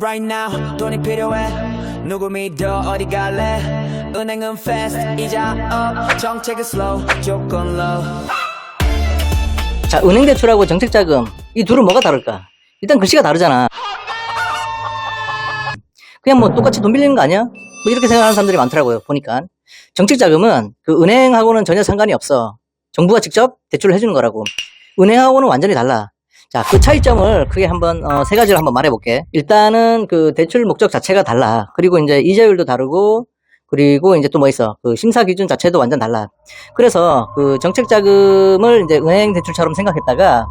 Right now 돈이 필요해 누구 믿어 어디 갈래 은행은 fast 이자 up 정책은 slow 조건 low. 자, 은행대출하고 정책자금 이 둘은 뭐가 다를까? 일단 글씨가 다르잖아. 그냥 뭐 똑같이 돈 빌리는 거 아니야? 뭐 이렇게 생각하는 사람들이 많더라고요. 보니까 정책자금은 그 은행하고는 전혀 상관이 없어. 정부가 직접 대출을 해주는 거라고. 은행하고는 완전히 달라. 자, 그 차이점을 크게 한번 세 가지를 한번 말해볼게. 일단은 그 대출 목적 자체가 달라. 그리고 이제 이자율도 다르고, 그리고 이제 또 뭐 있어? 그 심사 기준 자체도 완전 달라. 그래서 그 정책 자금을 이제 은행 대출처럼 생각했다가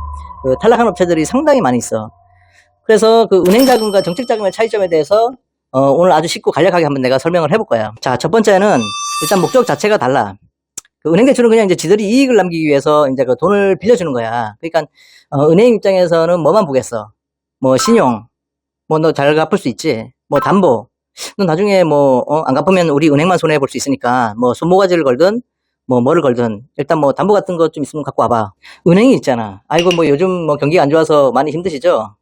그 탈락한 업체들이 상당히 많이 있어. 그래서 그 은행 자금과 정책 자금의 차이점에 대해서 오늘 아주 쉽고 간략하게 한번 내가 설명을 해볼 거야. 자, 첫 번째는 일단 목적 자체가 달라. 그 은행 대출은 그냥 이제 지들이 이익을 남기기 위해서 이제 그 돈을 빌려주는 거야. 그러니까 은행 입장에서는 뭐만 보겠어? 뭐 신용, 뭐 너 잘 갚을 수 있지? 뭐 담보, 너 나중에 뭐 안 갚으면 우리 은행만 손해 볼 수 있으니까 뭐 손모가지를 걸든 뭐 뭐를 걸든 일단 뭐 담보 같은 거 좀 있으면 갖고 와봐. 은행이 있잖아. 아이고 뭐 요즘 뭐 경기가 안 좋아서 많이 힘드시죠?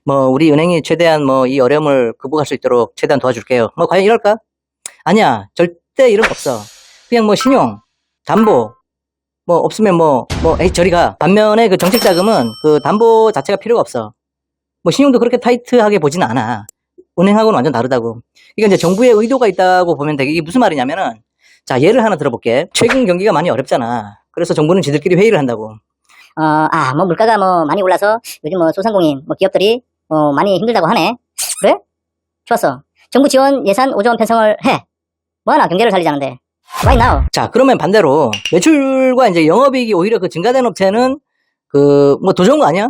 뭐 우리 은행이 최대한 뭐 이 어려움을 극복할 수 있도록 최대한 도와줄게요. 뭐 과연 이럴까? 아니야, 절대 이런 거 없어. 그냥 뭐 신용, 담보, 뭐 없으면 에이 저리 가. 반면에 그 정책 자금은 그 담보 자체가 필요가 없어. 뭐 신용도 그렇게 타이트하게 보지는 않아. 은행하고는 완전 다르다고. 그러니까 이제 정부의 의도가 있다고 보면 되게. 이게 무슨 말이냐면은, 자, 예를 하나 들어볼게. 최근 경기가 많이 어렵잖아. 그래서 정부는 지들끼리 회의를 한다고. 뭐 물가가 뭐 많이 올라서 요즘 뭐 소상공인, 뭐 기업들이 많이 힘들다고 하네. 그래? 좋았어. 정부 지원 예산 5조 원 편성을 해. 뭐하나 경제를 살리자는데. Right now. 자, 그러면 반대로 매출과 이제 영업이익이 오히려 그 증가된 업체는 그 뭐 더 좋은 거 아니야?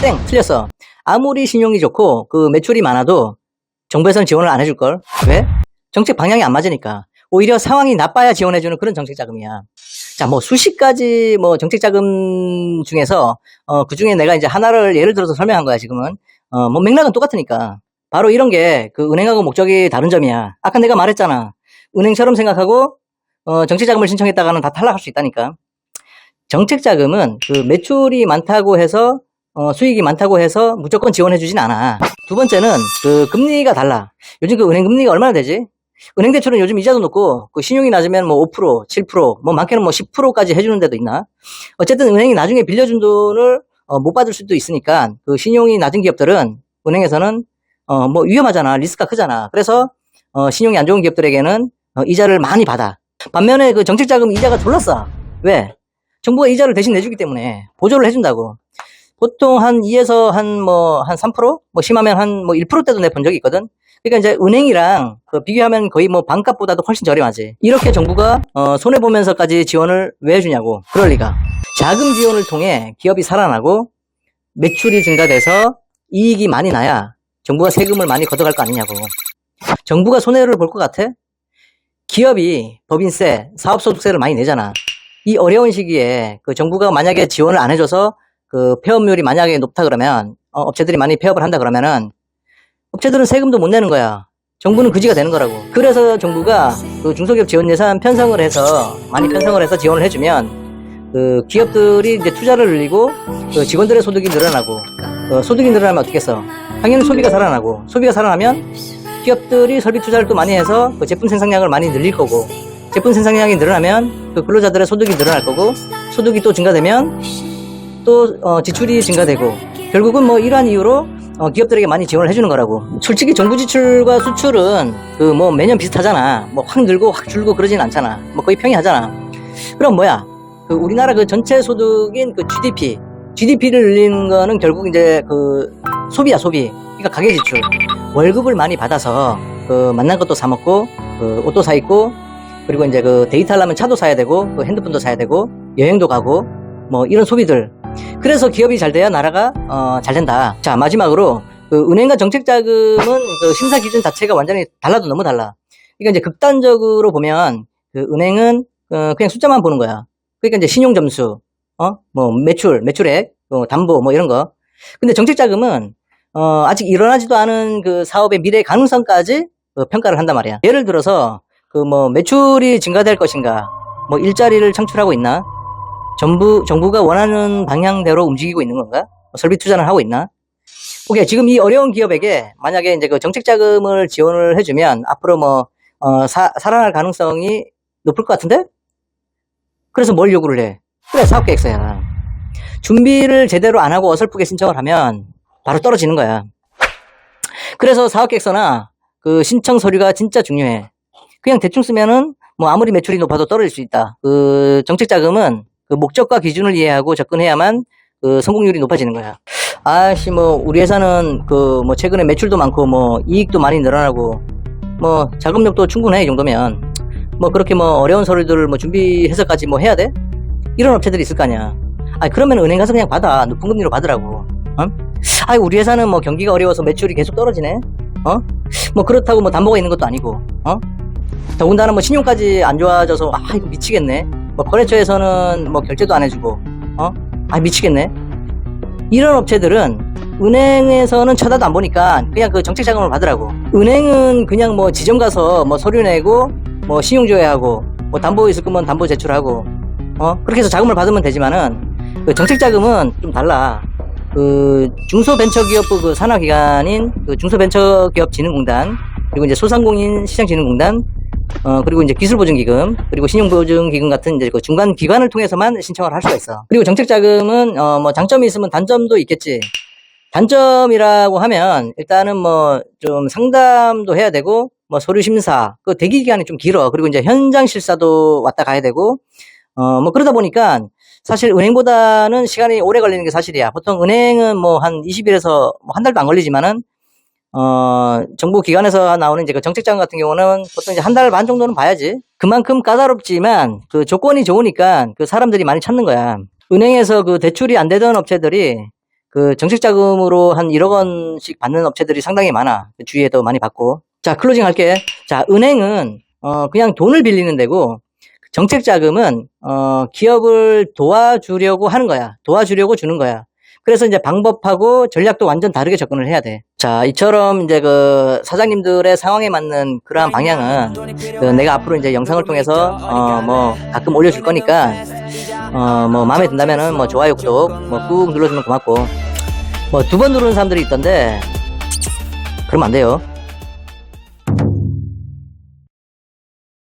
땡, 틀렸어. 아무리 신용이 좋고 그 매출이 많아도 정부에서는 지원을 안 해줄 걸. 왜? 정책 방향이 안 맞으니까. 오히려 상황이 나빠야 지원해주는 그런 정책 자금이야. 자, 뭐 수십 가지 뭐 정책 자금 중에서 그 중에 내가 이제 하나를 예를 들어서 설명한 거야 지금은. 뭐 맥락은 똑같으니까. 바로 이런 게 그 은행하고 목적이 다른 점이야. 아까 내가 말했잖아. 은행처럼 생각하고 정책 자금을 신청했다가는 다 탈락할 수 있다니까. 정책 자금은 그 매출이 많다고 해서 수익이 많다고 해서 무조건 지원해주진 않아. 두 번째는 그 금리가 달라. 요즘 그 은행 금리가 얼마나 되지? 은행 대출은 요즘 이자도 높고 그 신용이 낮으면 뭐 5%, 7%, 뭐 많게는 뭐 10%까지 해주는 데도 있나? 어쨌든 은행이 나중에 빌려준 돈을 못 받을 수도 있으니까 그 신용이 낮은 기업들은 은행에서는 뭐 위험하잖아. 리스크가 크잖아. 그래서 신용이 안 좋은 기업들에게는 이자를 많이 받아. 반면에 그 정책자금 이자가 졸라 싸. 왜? 정부가 이자를 대신 내주기 때문에 보조를 해준다고. 보통 한 2에서 한 3%? 뭐 심하면 한 뭐 1%대도 내 본 적이 있거든. 그러니까 이제 은행이랑 그 비교하면 거의 뭐 반값보다도 훨씬 저렴하지. 이렇게 정부가 손해보면서까지 지원을 왜 해주냐고. 그럴 리가. 자금 지원을 통해 기업이 살아나고 매출이 증가돼서 이익이 많이 나야 정부가 세금을 많이 걷어갈 거 아니냐고. 정부가 손해를 볼 것 같아? 기업이 법인세, 사업소득세를 많이 내잖아. 이 어려운 시기에 그 정부가 만약에 지원을 안 해줘서 그 폐업률이 만약에 높다 그러면 업체들이 많이 폐업을 한다 그러면은 업체들은 세금도 못 내는 거야. 정부는 그지가 되는 거라고. 그래서 정부가 그 중소기업 지원 예산 편성을 해서 많이 편성을 해서 지원을 해주면 그 기업들이 이제 투자를 늘리고 그 직원들의 소득이 늘어나고 소득이 늘어나면 어떻겠어? 당연히 소비가 살아나고 소비가 살아나면 기업들이 설비 투자를 또 많이 해서 그 제품 생산량을 많이 늘릴 거고 제품 생산량이 늘어나면 그 근로자들의 소득이 늘어날 거고 소득이 또 증가되면 또 지출이 증가되고 결국은 뭐 이러한 이유로 기업들에게 많이 지원을 해주는 거라고. 솔직히 정부 지출과 수출은 그 뭐 매년 비슷하잖아. 뭐 확 늘고 확 줄고 그러진 않잖아. 뭐 거의 평이하잖아. 그럼 뭐야? 그 우리나라 그 전체 소득인 그 GDP를 늘리는 거는 결국 이제 그 소비야, 소비. 그러니까 가계 지출. 월급을 많이 받아서 그 만난 것도 사 먹고 그 옷도 사 입고 그리고 이제 그 데이트 하려면 차도 사야 되고 그 핸드폰도 사야 되고 여행도 가고 뭐 이런 소비들. 그래서 기업이 잘 돼야 나라가 잘 된다. 자, 마지막으로 그 은행과 정책 자금은 그 심사 기준 자체가 완전히 달라도 너무 달라. 그러니까 이제 극단적으로 보면 그 은행은 그냥 숫자만 보는 거야. 그러니까 이제 신용 점수, 뭐 매출액, 담보 뭐 이런 거. 근데 정책 자금은 아직 일어나지도 않은 그 사업의 미래 가능성까지 평가를 한단 말이야. 예를 들어서 그 뭐 매출이 증가될 것인가, 뭐 일자리를 창출하고 있나, 정부가 원하는 방향대로 움직이고 있는 건가, 설비 투자를 하고 있나, 오케이. 지금 이 어려운 기업에게 만약에 이제 그 정책 자금을 지원을 해주면 앞으로 살아날 가능성이 높을 것 같은데? 그래서 뭘 요구를 해? 그래, 사업계획서야. 준비를 제대로 안 하고 어설프게 신청을 하면 바로 떨어지는 거야. 그래서 사업계획서나 그 신청 서류가 진짜 중요해. 그냥 대충 쓰면은 아무리 매출이 높아도 떨어질 수 있다. 그 정책 자금은 그 목적과 기준을 이해하고 접근해야만 그 성공률이 높아지는 거야. 우리 회사는 최근에 매출도 많고 이익도 많이 늘어나고 자금력도 충분해 이 정도면 그렇게 어려운 서류들을 준비해서까지 해야 돼? 이런 업체들이 있을 거 아니야. 그러면 은행 가서 그냥 받아. 높은 금리로 받으라고. 우리 회사는 경기가 어려워서 매출이 계속 떨어지네. 그렇다고 담보가 있는 것도 아니고. 더군다나 신용까지 안 좋아져서 이거 미치겠네. 거래처에서는 결제도 안 해주고. 미치겠네. 이런 업체들은 은행에서는 쳐다도 안 보니까 그냥 그 정책 자금을 받으라고. 은행은 그냥 지점 가서 서류 내고 신용 조회하고 담보 있을 거면 담보 제출하고 그렇게 해서 자금을 받으면 되지만은 그 정책 자금은 좀 달라. 그 중소벤처기업부 그 산하기관인 그 중소벤처기업진흥공단, 그리고 이제 소상공인 시장진흥공단, 그리고 이제 기술보증기금, 그리고 신용보증기금 같은 이제 그 중간 기관을 통해서만 신청을 할 수가 있어. 그리고 정책자금은 장점이 있으면 단점도 있겠지. 단점이라고 하면 일단은 좀 상담도 해야 되고 서류 심사, 그 대기 기간이 좀 길어. 그리고 이제 현장 실사도 왔다 가야 되고 그러다 보니까 사실 은행보다는 시간이 오래 걸리는 게 사실이야. 보통 은행은 한 20일에서 한 달도 안 걸리지만은 정부 기관에서 나오는 이제 그 정책자금 같은 경우는 보통 이제 한 달 반 정도는 봐야지. 그만큼 까다롭지만 그 조건이 좋으니까 그 사람들이 많이 찾는 거야. 은행에서 그 대출이 안 되던 업체들이 그 정책자금으로 한 1억 원씩 받는 업체들이 상당히 많아. 그 주위에도 많이 받고. 자, 클로징 할게. 자, 은행은 그냥 돈을 빌리는 데고, 정책자금은 기업을 도와주려고 하는 거야. 도와주려고 주는 거야. 그래서 이제 방법하고 전략도 완전 다르게 접근을 해야 돼. 자, 이처럼 이제 그 사장님들의 상황에 맞는 그러한 방향은 내가 앞으로 이제 영상을 통해서 가끔 올려줄 거니까 마음에 든다면은 좋아요, 구독 꾹 눌러주면 고맙고, 2번 누르는 사람들이 있던데 그러면 안 돼요.